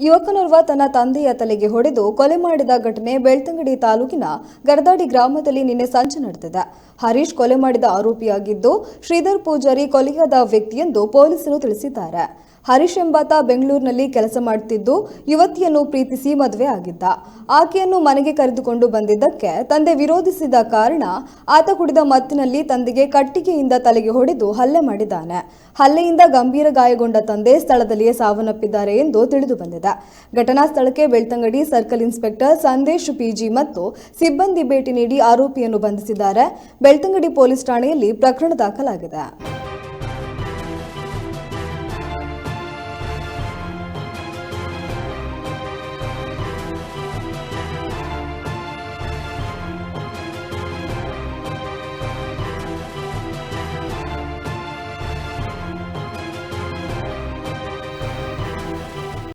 ಯುವಕನೋರ್ವ ತನ್ನ ತಂದೆಯ ತಲೆಗೆ ಹೊಡೆದು ಕೊಲೆ ಮಾಡಿದ ಘಟನೆ ಬೆಳ್ತಂಗಡಿ ತಾಲೂಕಿನ ಗರದಾಡಿ ಗ್ರಾಮದಲ್ಲಿ ನಿನ್ನೆ ಸಂಜೆ ನಡೆದಿದೆ. ಹರೀಶ್ ಕೊಲೆ ಮಾಡಿದ ಆರೋಪಿಯಾಗಿದ್ದು, ಶ್ರೀಧರ್ ಪೂಜಾರಿ ಕೊಲೆಯಾದ ವ್ಯಕ್ತಿಯೆಂದು ಪೊಲೀಸರು ತಿಳಿಸಿದ್ದಾರೆ. ಹರೀಶ್ ಎಂಬಾತ ಬೆಂಗಳೂರಿನಲ್ಲಿ ಕೆಲಸ ಮಾಡುತ್ತಿದ್ದು, ಯುವತಿಯನ್ನು ಪ್ರೀತಿಸಿ ಮದುವೆ ಆಗಿದ್ದ. ಆಕೆಯನ್ನು ಮನೆಗೆ ಕರೆದುಕೊಂಡು ಬಂದಿದ್ದಕ್ಕೆ ತಂದೆ ವಿರೋಧಿಸಿದ ಕಾರಣ ಆತ ಕುಡಿದ ಮತ್ತಿನಲ್ಲಿ ತಂದೆಗೆ ಕಟ್ಟಿಗೆಯಿಂದ ತಲೆಗೆ ಹೊಡೆದು ಹಲ್ಲೆ ಮಾಡಿದ್ದಾನೆ. ಹಲ್ಲೆಯಿಂದ ಗಂಭೀರ ಗಾಯಗೊಂಡ ತಂದೆ ಸ್ಥಳದಲ್ಲಿಯೇ ಸಾವನ್ನಪ್ಪಿದ್ದಾರೆ ಎಂದು ತಿಳಿದು ಬಂದಿದೆ. ಘಟನಾ ಸ್ಥಳಕ್ಕೆ Belthangady circle inspector Sandesh PG ಮತ್ತು ಸಿಬ್ಬಂದಿ ಭೇಟಿ ನೀಡಿ ಆರೋಪಿಯನ್ನು ಬಂಧಿಸಿದ್ದಾರೆ. ಬೆಳ್ತಂಗಡಿ ಪೊಲೀಸ್ ಠಾಣೆಯಲ್ಲಿ ಪ್ರಕರಣ ದಾಖಲಾಗಿದೆ.